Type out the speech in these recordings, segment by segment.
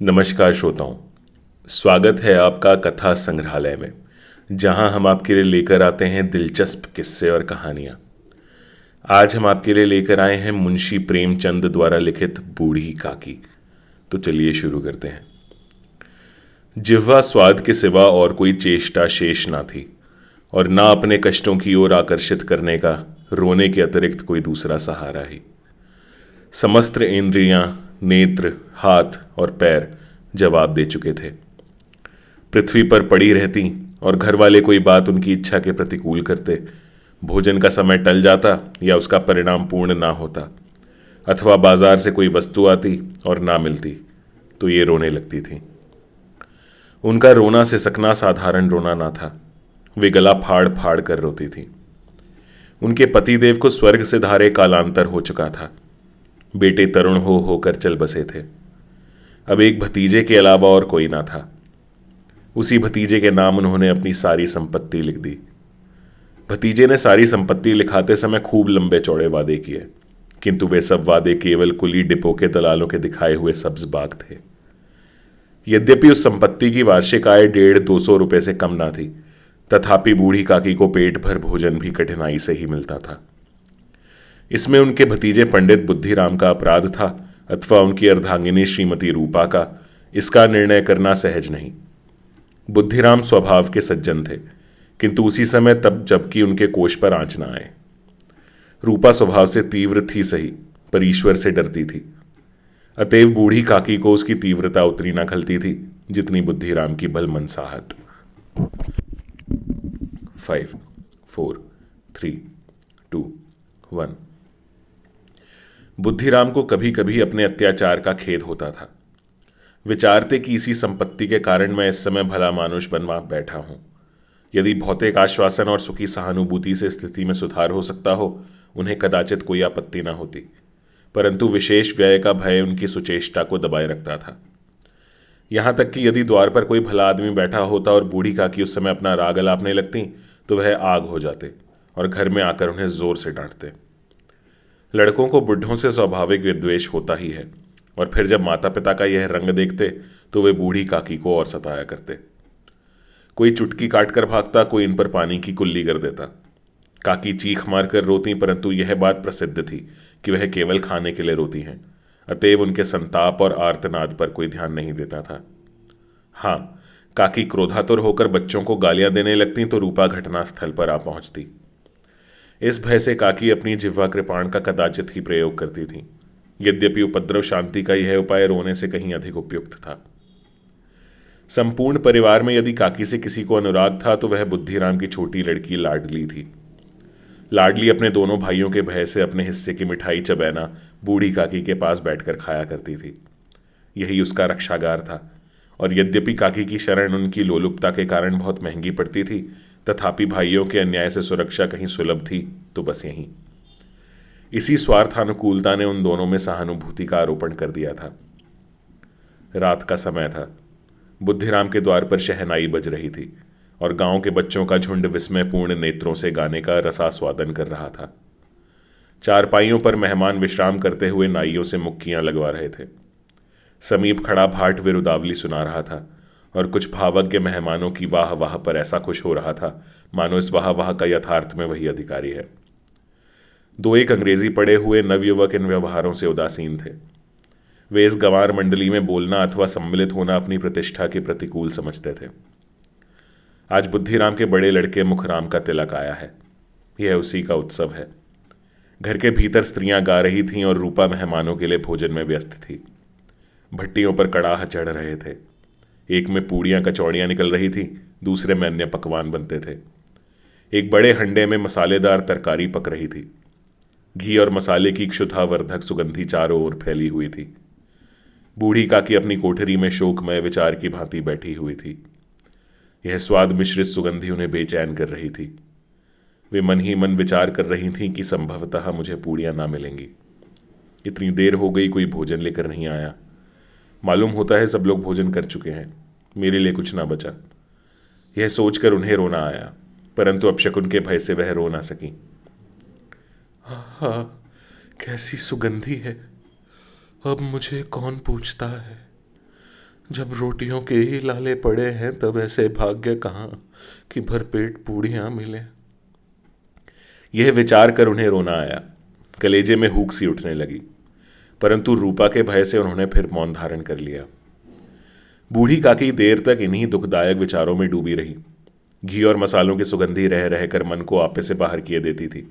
नमस्कार श्रोताओं। स्वागत है आपका कथा संग्रहालय में, जहां हम आपके लिए लेकर आते हैं दिलचस्प किस्से और कहानियां। आज हम आपके लिए लेकर आए हैं मुंशी प्रेमचंद द्वारा लिखित बूढ़ी काकी। तो चलिए शुरू करते हैं। जिह्वा स्वाद के सिवा और कोई चेष्टा शेष ना थी, और ना अपने कष्टों की ओर आकर्षित करने का रोने के अतिरिक्त कोई दूसरा सहारा ही। समस्त इंद्रियां, नेत्र, हाथ और पैर जवाब दे चुके थे। पृथ्वी पर पड़ी रहती और घर वाले कोई बात उनकी इच्छा के प्रतिकूल करते, भोजन का समय टल जाता या उसका परिणाम पूर्ण ना होता, अथवा बाजार से कोई वस्तु आती और ना मिलती, तो ये रोने लगती थी। उनका रोना सिसकना साधारण रोना ना था। वे गला फाड़ फाड़ कर रोती थी। उनके पतिदेव को स्वर्ग से धारे कालांतर हो चुका था। बेटे तरुण हो होकर चल बसे थे। अब एक भतीजे के अलावा और कोई ना था। उसी भतीजे के नाम उन्होंने अपनी सारी संपत्ति लिख दी। भतीजे ने सारी संपत्ति लिखाते समय खूब लंबे चौड़े वादे किए, किंतु वे सब वादे केवल कुली डिपो के दलालों के दिखाए हुए सब्ज बाग थे। यद्यपि उस संपत्ति की वार्षिक आय 150-200 रुपए से कम ना थी, तथापि बूढ़ी काकी को पेट भर भोजन भी कठिनाई से ही मिलता था। इसमें उनके भतीजे पंडित बुद्धिराम का अपराध था अथवा उनकी अर्धांगिनी श्रीमती रूपा का, इसका निर्णय करना सहज नहीं। बुद्धिराम स्वभाव के सज्जन थे, किंतु उसी समय तब जबकि उनके कोष पर आंच न आए। रूपा स्वभाव से तीव्र थी सही, पर ईश्वर से डरती थी। अतएव बूढ़ी काकी को उसकी तीव्रता उतनी न खलती थी जितनी बुद्धिराम की बल मनसाहत। 5, 4, 3, 2, 1। बुद्धिराम को कभी कभी अपने अत्याचार का खेद होता था। विचारते कि इसी संपत्ति के कारण मैं इस समय भला मानुष बनवा बैठा हूं। यदि भौतिक आश्वासन और सुखी सहानुभूति से स्थिति में सुधार हो सकता हो, उन्हें कदाचित कोई आपत्ति न होती, परंतु विशेष व्यय का भय उनकी सुचेष्टा को दबाए रखता था। यहां तक कि यदि द्वार पर कोई भला आदमी बैठा होता और बूढ़ी काकी उस समय अपना राग अलापने लगती, तो वह आग हो जाते और घर में आकर उन्हें जोर से डांटते। लड़कों को बुढ़ों से स्वाभाविक विद्वेष होता ही है, और फिर जब माता पिता का यह रंग देखते तो वे बूढ़ी काकी को और सताया करते। कोई चुटकी काट कर भागता, कोई इन पर पानी की कुल्ली कर देता। काकी चीख मार कर रोती, परंतु यह बात प्रसिद्ध थी कि वह केवल खाने के लिए रोती हैं, अतएव उनके संताप और आर्तनाद पर कोई ध्यान नहीं देता था। हाँ, काकी क्रोधातुर होकर बच्चों को गालियां देने लगती तो रूपा घटना स्थल पर आ पहुंचती। इस भय से काकी अपनी जिह्वा कृपाण का कदाचित ही प्रयोग करती थी, यद्यपि उपद्रव शांति का यह उपाय रोने से कहीं अधिक उपयुक्त था। संपूर्ण परिवार में यदि काकी से किसी को अनुराग था तो वह बुद्धिराम की छोटी लड़की लाडली थी। लाडली अपने दोनों भाइयों के भय से अपने हिस्से की मिठाई चबैना बूढ़ी काकी के पास बैठकर खाया करती थी। यही उसका रक्षागार था, और यद्यपि काकी की शरण उनकी लोलुपता के कारण बहुत महंगी पड़ती थी, तथापि भाइयों के अन्याय से सुरक्षा कहीं सुलभ थी तो बस यहीं। इसी स्वार्थानुकूलता ने उन दोनों में सहानुभूति का आरोपण कर दिया था। रात का समय था। बुद्धिराम के द्वार पर शहनाई बज रही थी और गांव के बच्चों का झुंड विस्मयपूर्ण नेत्रों से गाने का रसास्वादन कर रहा था। चारपाइयों पर मेहमान विश्राम करते हुए नाइयों से मुक्कियां लगवा रहे थे। समीप खड़ा भाट विरुदावली सुना रहा था और कुछ भावज्ञ मेहमानों की वाह वाह पर ऐसा खुश हो रहा था मानो इस वाह वाह का यथार्थ में वही अधिकारी है। दो एक अंग्रेजी पढ़े हुए नवयुवक इन व्यवहारों से उदासीन थे। वे इस गंवार मंडली में बोलना अथवा सम्मिलित होना अपनी प्रतिष्ठा के प्रतिकूल समझते थे। आज बुद्धिराम के बड़े लड़के मुखराम का तिलक आया है। यह उसी का उत्सव है। घर के भीतर स्त्रियां गा रही थीं और रूपा मेहमानों के लिए भोजन में व्यस्त थी। भट्टियों पर कड़ाह चढ़ रहे थे। एक में पूड़ियां कचौड़ियां निकल रही थी, दूसरे में अन्य पकवान बनते थे। एक बड़े हंडे में मसालेदार तरकारी पक रही थी। घी और मसाले की क्षुधावर्धक सुगंधी चारों ओर फैली हुई थी। बूढ़ी काकी अपनी कोठरी में शोकमय विचार की भांति बैठी हुई थी। यह स्वाद मिश्रित सुगंधी उन्हें बेचैन कर रही थी। वे मन ही मन विचार कर रही थीं कि संभवतः मुझे पूड़ियां ना मिलेंगी। इतनी देर हो गई, कोई भोजन लेकर नहीं आया। मालूम होता है सब लोग भोजन कर चुके हैं, मेरे लिए कुछ ना बचा। यह सोचकर उन्हें रोना आया, परंतु अपशकुन के भय से वह रो ना सकी। हाँ, कैसी सुगंधी है, अब मुझे कौन पूछता है। जब रोटियों के ही लाले पड़े हैं तब ऐसे भाग्य कहाँ कि भरपेट पूड़ियाँ मिले। यह विचार कर उन्हें रोना आया। कलेजे में हूक सी उठने लगी, परंतु रूपा के भय से उन्होंने फिर मौन धारण कर लिया। बूढ़ी काकी देर तक इन्हीं दुखदायक विचारों में डूबी रही। घी और मसालों की सुगंधी रह रहकर मन को आपे से बाहर किए देती थी।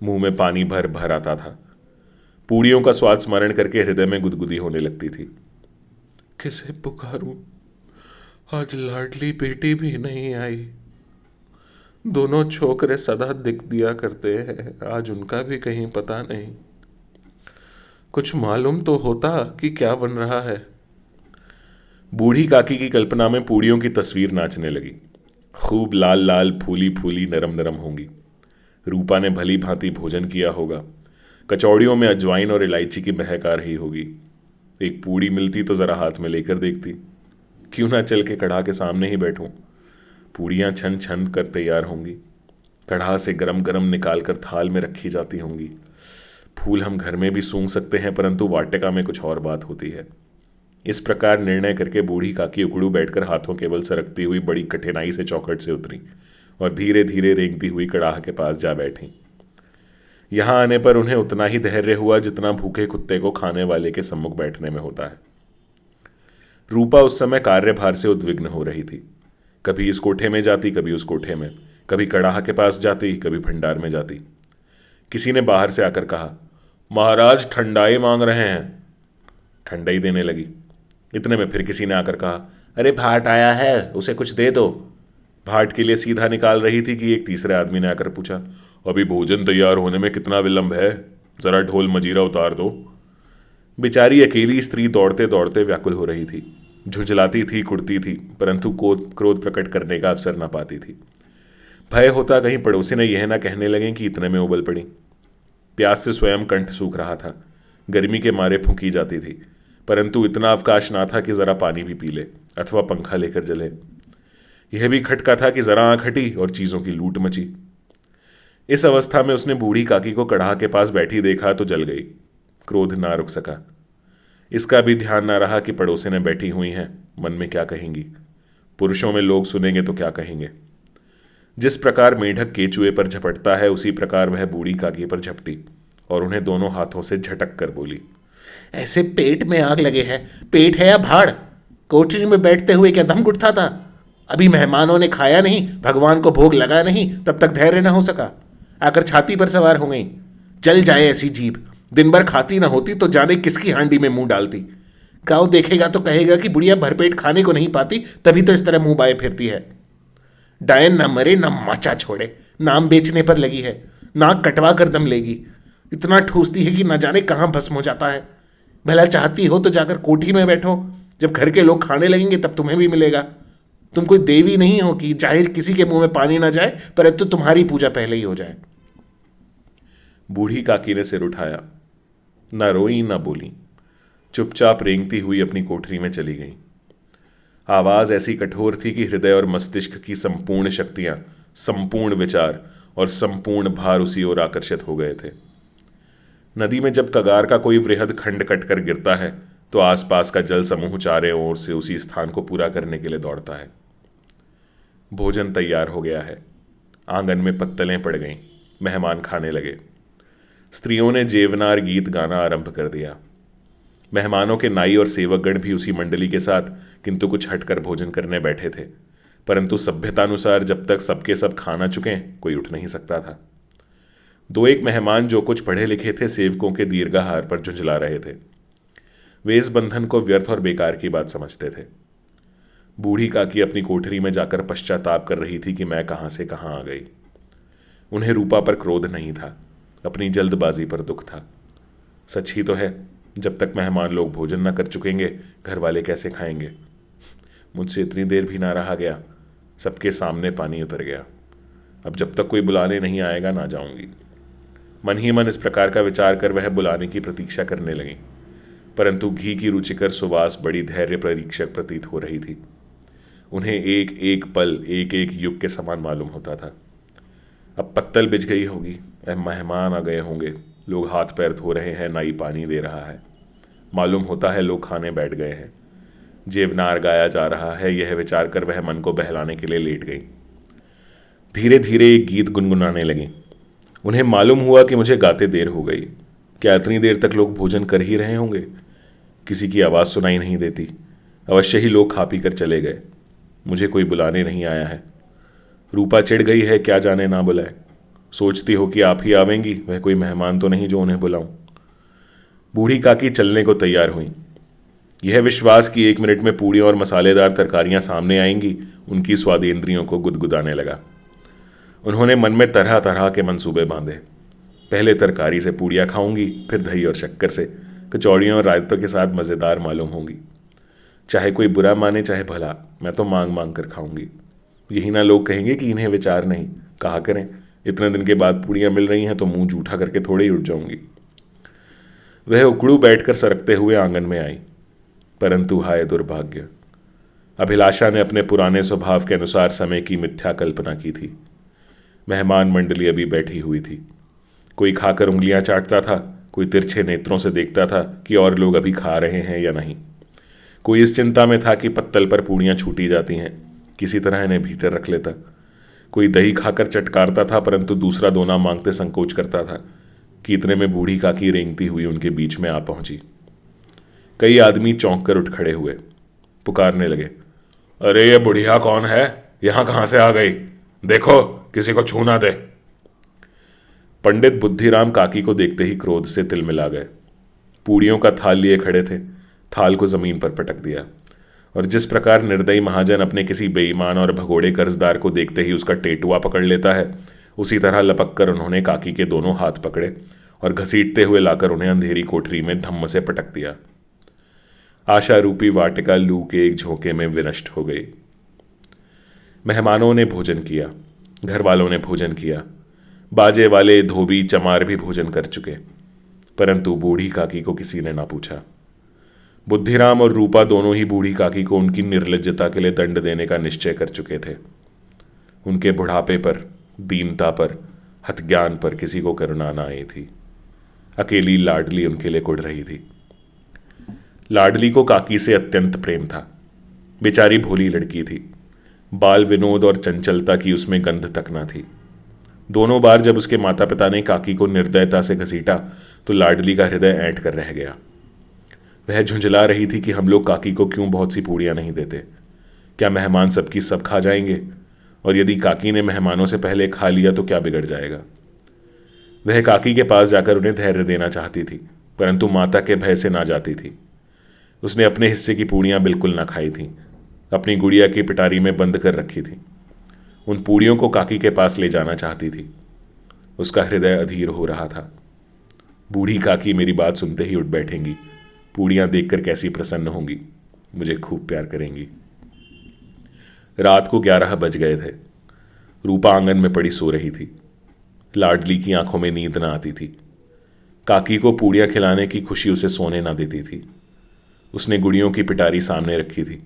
मुंह में पानी भर भर आता था। पूड़ियों का स्वाद स्मरण करके हृदय में गुदगुदी होने लगती थी। किसे पुकारूं? आज लाडली बेटी भी नहीं आई। दोनों छोकरे सदा दिख दिया करते हैं, आज उनका भी कहीं पता नहीं। कुछ मालूम तो होता कि क्या बन रहा है। बूढ़ी काकी की कल्पना में पूड़ियों की तस्वीर नाचने लगी। खूब लाल लाल फूली फूली नरम नरम होंगी। रूपा ने भली भांति भोजन किया होगा। कचौड़ियों में अजवाइन और इलायची की महक आ रही होगी। एक पूड़ी मिलती तो जरा हाथ में लेकर देखती। क्यों ना चल के कढ़ा के सामने ही बैठूं। पूड़ियां छन छन कर तैयार होंगी। कढ़ा से गरम गरम निकाल कर थाल में रखी जाती होंगी। फूल हम घर में भी सूंघ सकते हैं, परंतु वाटिका में कुछ और बात होती है। इस प्रकार निर्णय करके बूढ़ी काकी उकड़ू बैठकर हाथों केवल सरकती हुई बड़ी कठिनाई से चौखट से उतरी और धीरे धीरे रेंगती हुई कड़ाह के पास जा बैठी। यहां आने पर उन्हें उतना ही धैर्य हुआ जितना भूखे कुत्ते को खाने वाले के सम्मुख बैठने में होता है। रूपा उस समय कार्यभार से उद्विग्न हो रही थी। कभी इस कोठे में जाती, कभी उस कोठे में, कभी कड़ाह के पास जाती, कभी भंडार में जाती। किसी ने बाहर से आकर कहा, महाराज ठंडाई मांग रहे हैं। ठंडाई देने लगी। इतने में फिर किसी ने आकर कहा, अरे भाट आया है, उसे कुछ दे दो। भाट के लिए सीधा निकाल रही थी कि एक तीसरे आदमी ने आकर पूछा, अभी भोजन तैयार होने में कितना विलंब है, जरा ढोल मजीरा उतार दो। बेचारी अकेली स्त्री दौड़ते दौड़ते व्याकुल हो रही थी। झुंझलाती थी, कुड़ती थी, परंतु क्रोध प्रकट करने का अवसर न पाती थी। भय होता कहीं पड़ोसी ने यह ना कहने लगे कि इतने में उबल पड़ी। प्यास से स्वयं कंठ सूख रहा था। गर्मी के मारे फूंकी जाती थी, परंतु इतना अवकाश ना था कि जरा पानी भी पी ले अथवा पंखा लेकर जले। यह भी खटका था कि जरा आंख हटी और चीजों की लूट मची। इस अवस्था में उसने बूढ़ी काकी को कड़ाह के पास बैठी देखा तो जल गई। क्रोध ना रुक सका। इसका भी ध्यान ना रहा कि पड़ोसी ने बैठी हुई हैं, मन में क्या कहेंगी। पुरुषों में लोग सुनेंगे तो क्या कहेंगे। जिस प्रकार मेढक केचुए पर झपटता है, उसी प्रकार वह बूढ़ी काकी पर झपटी और उन्हें दोनों हाथों से झटक कर बोली, ऐसे पेट में आग लगे है, पेट है या भाड़? कोठरी में बैठते हुए क्या दम घुटता था? अभी मेहमानों ने खाया नहीं, भगवान को भोग लगा नहीं, तब तक धैर्य न हो सका, आकर छाती पर सवार हो गई। जल जाए ऐसी जीभ, दिन भर खाती ना होती तो जाने किसकी हांडी में मुंह डालती। गाँव देखेगा तो कहेगा कि बुढ़िया भरपेट खाने को नहीं पाती, तभी तो इस तरह मुंह बाए फिरती है। डायन ना मरे ना माचा छोड़े, नाम बेचने पर लगी है, नाक कटवा कर दम लेगी। इतना ठूसती है कि न जाने कहाँ भस्म हो जाता है। भला चाहती हो तो जाकर कोठी में बैठो, जब घर के लोग खाने लगेंगे तब तुम्हें भी मिलेगा। तुम कोई देवी नहीं हो कि जाहिर किसी के मुंह में पानी ना जाए, परंतु तुम्हारी पूजा पहले ही हो जाए। बूढ़ी काकी ने सिर उठाया, ना रोई ना बोली, चुपचाप रेंगती हुई अपनी कोठरी में चली गई। आवाज ऐसी कठोर थी कि हृदय और मस्तिष्क की संपूर्ण शक्तियां, संपूर्ण विचार और संपूर्ण भार उसी ओर आकर्षित हो गए थे। नदी में जब कगार का कोई वृहद खंड कटकर गिरता है तो आसपास का जल समूह चारों ओर से उसी स्थान को पूरा करने के लिए दौड़ता है। भोजन तैयार हो गया है। आंगन में पत्तलें पड़ गईं। मेहमान खाने लगे। स्त्रियों ने जेवनार गीत गाना आरंभ कर दिया। मेहमानों के नाई और सेवकगण भी उसी मंडली के साथ किंतु कुछ हटकर भोजन करने बैठे थे, परंतु सभ्यतानुसार जब तक सबके सब खाना चुके कोई उठ नहीं सकता था। दो एक मेहमान जो कुछ पढ़े लिखे थे, सेवकों के दीर्घाहार पर झुंझला रहे थे। वे इस बंधन को व्यर्थ और बेकार की बात समझते थे। बूढ़ी काकी अपनी कोठरी में जाकर पश्चाताप कर रही थी कि मैं कहां से कहां आ गई। उन्हें रूपा पर क्रोध नहीं था, अपनी जल्दबाजी पर दुख था। सच ही तो है, जब तक मेहमान लोग भोजन न कर चुकेंगे घर वाले कैसे खाएंगे। मुझसे इतनी देर भी ना रहा गया, सबके सामने पानी उतर गया। अब जब तक कोई बुलाने नहीं आएगा ना जाऊंगी। मन ही मन इस प्रकार का विचार कर वह बुलाने की प्रतीक्षा करने लगी, परंतु घी की रुचिकर सुवास बड़ी धैर्य परीक्षक प्रतीत हो रही थी। उन्हें एक एक पल एक एक युग के समान मालूम होता था। अब पत्तल बिछ गई होगी, मेहमान आ गए होंगे, लोग हाथ पैर धो रहे हैं, नाई पानी दे रहा है, मालूम होता है लोग खाने बैठ गए हैं। जेवनार गाया जा रहा है, यह विचार कर वह मन को बहलाने के लिए लेट गई। धीरे धीरे एक गीत गुनगुनाने लगी। उन्हें मालूम हुआ कि मुझे गाते देर हो गई। क्या इतनी देर तक लोग भोजन कर ही रहे होंगे? किसी की आवाज़ सुनाई नहीं देती। अवश्य ही लोग खा पी कर चले गए। मुझे कोई बुलाने नहीं आया है। रूपा चिढ़ गई है, क्या जाने ना बुलाए। सोचती हो कि आप ही आवेंगी, वह कोई मेहमान तो नहीं जो उन्हें बुलाऊं। बूढ़ी काकी चलने को तैयार हुई। यह विश्वास कि 1 मिनट में पूड़ी और मसालेदार तरकारियां सामने आएंगी उनकी स्वादेंद्रियों को गुदगुदाने लगा। उन्होंने मन में तरह तरह के मंसूबे बांधे। पहले तरकारी से पूड़ियाँ खाऊंगी, फिर दही और शक्कर से, कचौड़ियों और रायतों के साथ मज़ेदार मालूम होंगी। चाहे कोई बुरा माने चाहे भला, मैं तो मांग मांग कर खाऊंगी। यही ना लोग कहेंगे कि इन्हें विचार नहीं। कहा करें, इतने दिन के बाद पूड़ियाँ मिल रही हैं तो मुंह जूठा करके थोड़े ही उठ जाऊंगी। वह उकड़ू बैठकर सरकते हुए आंगन में आई। परंतु हाय दुर्भाग्य, अभिलाषा ने अपने पुराने स्वभाव के अनुसार समय की मिथ्या कल्पना की थी। मेहमान मंडली अभी बैठी हुई थी। कोई खाकर उंगलियां चाटता था, कोई तिरछे नेत्रों से देखता था कि और लोग अभी खा रहे हैं या नहीं। कोई इस चिंता में था कि पत्तल पर पूड़ियां छूटी जाती हैं, किसी तरह इन्हें भीतर रख लेता। कोई दही खाकर चटकारता था, परंतु दूसरा दोना मांगते संकोच करता था कि इतने में बूढ़ी काकी रेंगती हुई उनके बीच में आ पहुंची। कई आदमी चौंक कर उठ खड़े हुए, पुकारने लगे, अरे ये बुढ़िया कौन है? यहां कहां से आ गई? देखो, किसी को छू ना दे। पंडित बुद्धिराम काकी को देखते ही क्रोध से तिलमिला गए। पूड़ियों का थाल लिए खड़े थे, थाल को जमीन पर पटक दिया और जिस प्रकार निर्दयी महाजन अपने किसी बेईमान और भगोड़े कर्जदार को देखते ही उसका टेटुआ पकड़ लेता है, उसी तरह लपक कर उन्होंने काकी के दोनों हाथ पकड़े और घसीटते हुए लाकर उन्हें अंधेरी कोठरी में धम्म से पटक दिया। आशा रूपी वाटिका लू के एक झोंके में विनष्ट हो गई। मेहमानों ने भोजन किया, घर वालों ने भोजन किया, बाजे वाले धोबी चमार भी भोजन कर चुके, परंतु बूढ़ी काकी को किसी ने ना पूछा। बुद्धिराम और रूपा दोनों ही बूढ़ी काकी को उनकी निर्लज्जता के लिए दंड देने का निश्चय कर चुके थे। उनके बुढ़ापे पर, दीनता पर, हतज्ञान पर किसी को करुणा न आई थी। अकेली लाडली उनके लिए कुढ़ रही थी। लाडली को काकी से अत्यंत प्रेम था। बेचारी भोली लड़की थी। बाल विनोद और चंचलता की उसमें गंध तक न थी। दोनों बार जब उसके माता पिता ने काकी को निर्दयता से घसीटा तो लाडली का हृदय ऐंठ कर रह गया। वह झुंझला रही थी कि हम लोग काकी को क्यों बहुत सी पूड़ियाँ नहीं देते। क्या मेहमान सबकी सब खा जाएंगे? और यदि काकी ने मेहमानों से पहले खा लिया तो क्या बिगड़ जाएगा? वह काकी के पास जाकर उन्हें धैर्य देना चाहती थी, परंतु माता के भय से ना जाती थी। उसने अपने हिस्से की पूड़ियाँ बिल्कुल ना खाई थीं, अपनी गुड़िया की पिटारी में बंद कर रखी थी। उन पूड़ियों को काकी के पास ले जाना चाहती थी। उसका हृदय अधीर हो रहा था। बूढ़ी काकी मेरी बात सुनते ही उठ बैठेंगी, पूड़ियाँ देखकर कैसी प्रसन्न होंगी, मुझे खूब प्यार करेंगी। रात को 11 बज गए थे। रूपा आंगन में पड़ी सो रही थी। लाडली की आंखों में नींद ना आती थी। काकी को पूड़ियाँ खिलाने की खुशी उसे सोने ना देती थी। उसने गुड़ियों की पिटारी सामने रखी थी।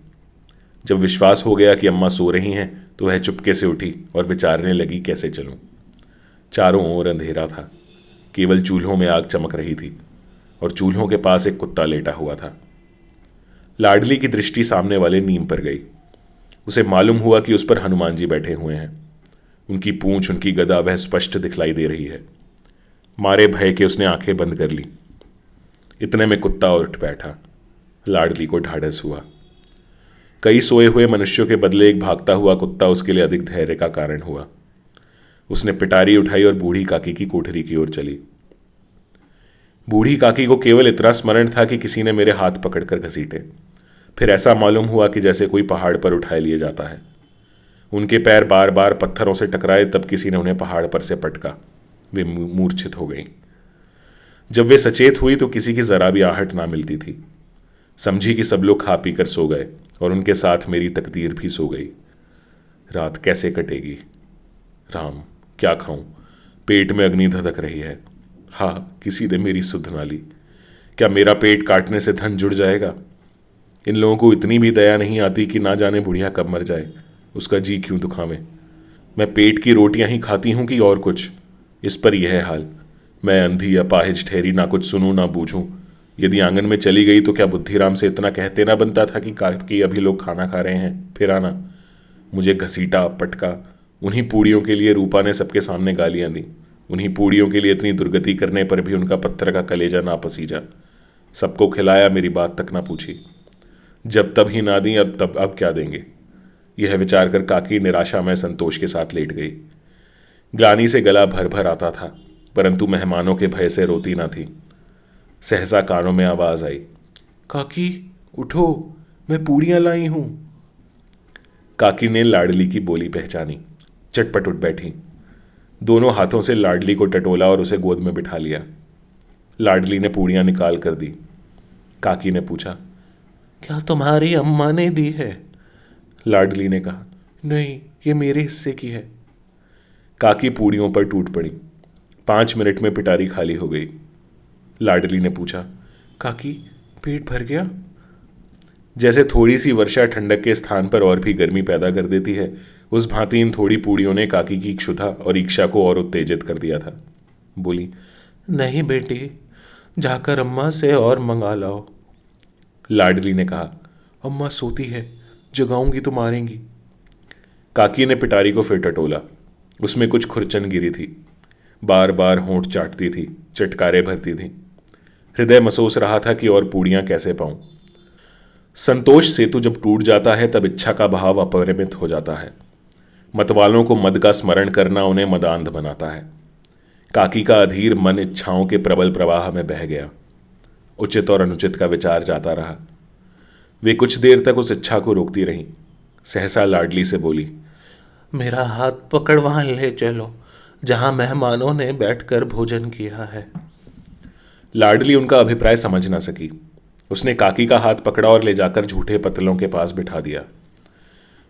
जब विश्वास हो गया कि अम्मा सो रही हैं तो वह चुपके से उठी और विचारने लगी कैसे चलूं। चारों ओर अंधेरा था, केवल चूल्हों में आग चमक रही थी और चूल्हों के पास एक कुत्ता लेटा हुआ था। लाडली की दृष्टि सामने वाले नीम पर गई। उसे मालूम हुआ कि उस पर हनुमान जी बैठे हुए हैं। उनकी पूंछ, उनकी गदा वह स्पष्ट दिखलाई दे रही है। मारे भय के उसने आंखें बंद कर ली। इतने में कुत्ता उठ बैठा। लाडली को ढाढ़स हुआ। कई सोए हुए मनुष्यों के बदले एक भागता हुआ कुत्ता उसके लिए अधिक धैर्य का कारण हुआ। उसने पिटारी उठाई और बूढ़ी काकी की कोठरी की ओर चली। बूढ़ी काकी को केवल इतना स्मरण था कि किसी ने मेरे हाथ पकड़कर घसीटे। फिर ऐसा मालूम हुआ कि जैसे कोई पहाड़ पर उठाए लिए जाता है। उनके पैर बार बार पत्थरों से टकराए, तब किसी ने उन्हें पहाड़ पर से पटका। वे मूर्छित हो गई। जब वे सचेत हुई तो किसी की जरा भी आहट ना मिलती थी। समझी कि सब लोग खा पी कर सो गए और उनके साथ मेरी तकदीर भी सो गई। रात कैसे कटेगी? राम, क्या खाऊं? पेट में अग्नि धधक रही है। हाँ, किसी ने मेरी सुध ना ली। क्या मेरा पेट काटने से धन जुड़ जाएगा? इन लोगों को इतनी भी दया नहीं आती कि ना जाने बुढ़िया कब मर जाए, उसका जी क्यों दुखावे। मैं पेट की रोटियां ही खाती हूं कि और कुछ? इस पर यह हाल। मैं अंधी अपाहिज ठहरी, ना कुछ सुनूं ना बूझूं। यदि आंगन में चली गई तो क्या बुद्धिराम से इतना कहते ना बनता था कि अभी लोग खाना खा रहे हैं, फिर आना। मुझे घसीटा पटका। उन्हीं पूड़ियों के लिए रूपा ने सबके सामने गालियां दी। उन्हीं पूड़ियों के लिए इतनी दुर्गति करने पर भी उनका पत्थर का कलेजा ना पसीजा। सबको खिलाया, मेरी बात तक ना पूछी। जब तब ही ना दी, अब क्या देंगे, यह विचार कर काकी निराशा में संतोष के साथ लेट गई। ग्लानि से गला भर भर आता था, परंतु मेहमानों के भय से रोती ना थी। सहसा कानों में आवाज आई, काकी उठो, मैं पूड़ियां लाई हूं। काकी ने लाडली की बोली पहचानी, चटपट उठ बैठी। दोनों हाथों से लाडली को टटोला और उसे गोद में बिठा लिया। लाडली ने पूड़ियां निकाल कर दी। काकी ने पूछा, क्या तुम्हारी अम्मा ने दी है? लाडली ने कहा, नहीं, ये मेरे हिस्से की है। काकी पूड़ियों पर टूट पड़ी। 5 मिनट में पिटारी खाली हो गई। लाडली ने पूछा, काकी पेट भर गया? जैसे थोड़ी सी वर्षा ठंडक के स्थान पर और भी गर्मी पैदा कर देती है, उस भांति इन थोड़ी पूड़ियों ने काकी की क्षुधा और इच्छा को और उत्तेजित कर दिया था। बोली, नहीं बेटी, जाकर अम्मा से और मंगा लाओ। लाडली ने कहा, अम्मा सोती है, जगाऊंगी तो मारेंगी। काकी ने पिटारी को फिर टटोला। उसमें कुछ खुरचन गिरी थी। बार बार होंठ चाटती थी, चटकारे भरती थी। हृदय महसूस रहा था कि और पूड़ियां कैसे पाऊं। संतोष सेतु जब टूट जाता है तब इच्छा का भाव अपरिमित हो जाता है। मतवालों को मद का स्मरण करना उन्हें मदांध बनाता है। काकी का अधीर मन इच्छाओं के प्रबल प्रवाह में बह गया। उचित और अनुचित का विचार जाता रहा। वे कुछ देर तक उस इच्छा को रोकती रहीं। सहसा लाडली से बोली, मेरा हाथ पकड़वा ले चलो, जहां मेहमानों ने बैठकर भोजन किया है। लाडली उनका अभिप्राय समझ ना सकी। उसने काकी का हाथ पकड़ा और ले जाकर झूठे पत्तलों के पास बिठा दिया।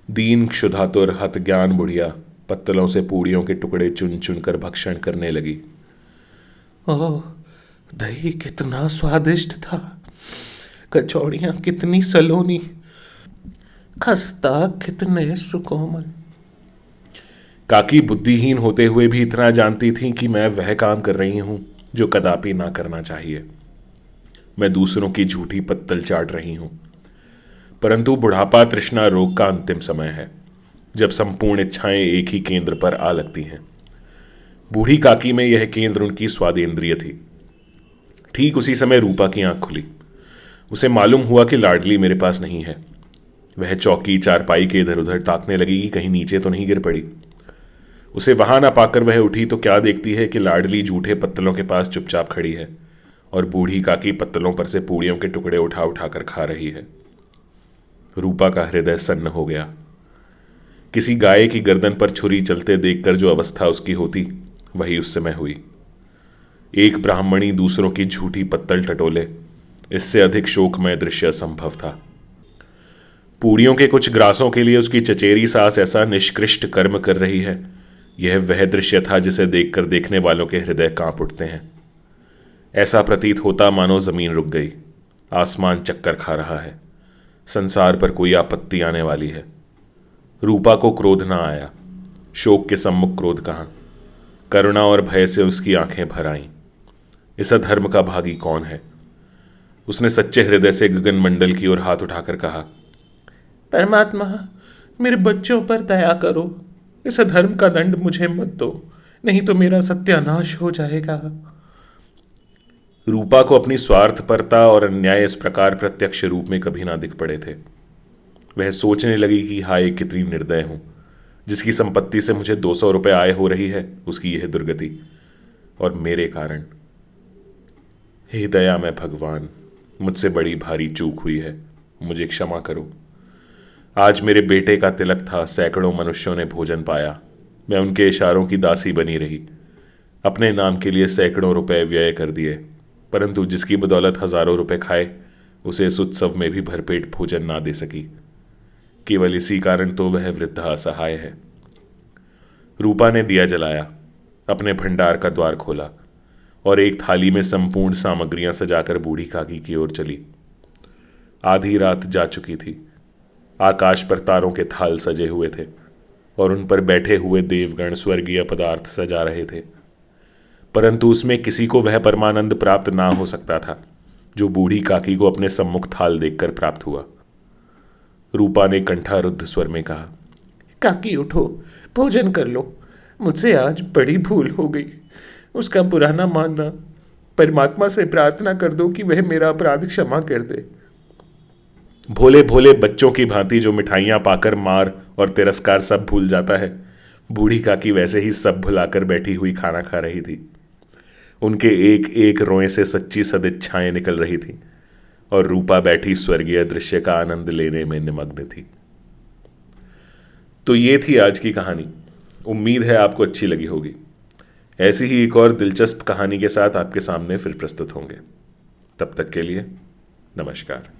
दीन क्षुधातुर हत ज्ञान बुढ़िया पत्तलों से पूड़ियों के टुकड़े चुन चुन कर भक्षण करने लगी। ओह, दही कितना स्वादिष्ट था, कचौड़ियां कितनी सलोनी, खस्ता कितने सुकोमल। काकी बुद्धिहीन होते हुए भी इतना जानती थी कि मैं वह काम कर रही हूं जो कदापि ना करना चाहिए। मैं दूसरों की झूठी पत्तल चाट रही हूं। परंतु बुढ़ापा तृष्णा रोग का अंतिम समय है, जब संपूर्ण इच्छाएं एक ही केंद्र पर आ लगती हैं। बूढ़ी काकी में यह केंद्र उनकी स्वादेंद्रिय थी। ठीक उसी समय रूपा की आंख खुली। उसे मालूम हुआ कि लाडली मेरे पास नहीं है। वह चौकी चारपाई के इधर उधर ताकने लगी कि कहीं नीचे तो नहीं गिर पड़ी। उसे वहां ना पाकर वह उठी तो क्या देखती है कि लाडली जूठे पत्तलों के पास चुपचाप खड़ी है और बूढ़ी काकी पत्तलों पर से पूड़ियों के टुकड़े उठा उठाकर खा रही है। रूपा का हृदय सन्न हो गया। किसी गाय की गर्दन पर छुरी चलते देखकर जो अवस्था उसकी होती, वही उस समय हुई। एक ब्राह्मणी दूसरों की झूठी पत्तल टटोले, इससे अधिक शोकमय दृश्य असंभव था। पूड़ियों के कुछ ग्रासों के लिए उसकी चचेरी सास ऐसा निष्कृष्ट कर्म कर रही है, यह वह दृश्य था जिसे देखकर देखने वालों के हृदय कांप उठते हैं। ऐसा प्रतीत होता मानो जमीन रुक गई, आसमान चक्कर खा रहा है, संसार पर कोई आपत्ति आने वाली है। रूपा को क्रोध ना आया। शोक के सम्मुख क्रोध कहां, करुणा और भय से उसकी आंखें भर आईं। इस अधर्म का भागी कौन है? उसने सच्चे हृदय से गगन मंडल की ओर हाथ उठाकर कहा, परमात्मा, मेरे बच्चों पर दया करो, इस अधर्म का दंड मुझे मत दो, नहीं तो मेरा सत्यानाश हो जाएगा। रूपा को अपनी स्वार्थपरता और अन्याय इस प्रकार प्रत्यक्ष रूप में कभी ना दिख पड़े थे। वह सोचने लगी कि हाय कितनी निर्दय हूं, जिसकी संपत्ति से मुझे 200 रुपए आय हो रही है, उसकी यह दुर्गति, और मेरे कारण। हे दया में भगवान, मुझसे बड़ी भारी चूक हुई है, मुझे क्षमा करो। आज मेरे बेटे का तिलक था, सैकड़ों मनुष्यों ने भोजन पाया, मैं उनके इशारों की दासी बनी रही, अपने नाम के लिए सैकड़ों रुपए व्यय कर दिए, परंतु जिसकी बदौलत हजारों रुपए खाए, उसे इस उत्सव में भी भरपेट भोजन ना दे सकी। केवल इसी कारण तो वह वृद्धा असहाय है। रूपा ने दिया जलाया, अपने भंडार का द्वार खोला और एक थाली में संपूर्ण सामग्रियां सजाकर बूढ़ी काकी की ओर चली। आधी रात जा चुकी थी। आकाश पर तारों के थाल सजे हुए थे और उन पर बैठे हुए देवगण स्वर्गीय पदार्थ सजा रहे थे, परंतु उसमें किसी को वह परमानंद प्राप्त ना हो सकता था जो बूढ़ी काकी को अपने सम्मुख थाल देखकर प्राप्त हुआ। रूपा ने कंठारुद्ध स्वर में कहा, काकी उठो, भोजन कर लो। मुझसे आज बड़ी भूल हो गई, उसका बुरा ना मानना। परमात्मा से प्रार्थना कर दो कि वह मेरा अपराध क्षमा कर दे। भोले भोले बच्चों की भांति जो मिठाइयां पाकर मार और तिरस्कार सब भूल जाता है, बूढ़ी काकी वैसे ही सब भुलाकर बैठी हुई खाना खा रही थी। उनके एक एक रोए से सच्ची सदिच्छाएं निकल रही थी और रूपा बैठी स्वर्गीय दृश्य का आनंद लेने में निमग्न थी। तो ये थी आज की कहानी। उम्मीद है आपको अच्छी लगी होगी। ऐसी ही एक और दिलचस्प कहानी के साथ आपके सामने फिर प्रस्तुत होंगे। तब तक के लिए नमस्कार।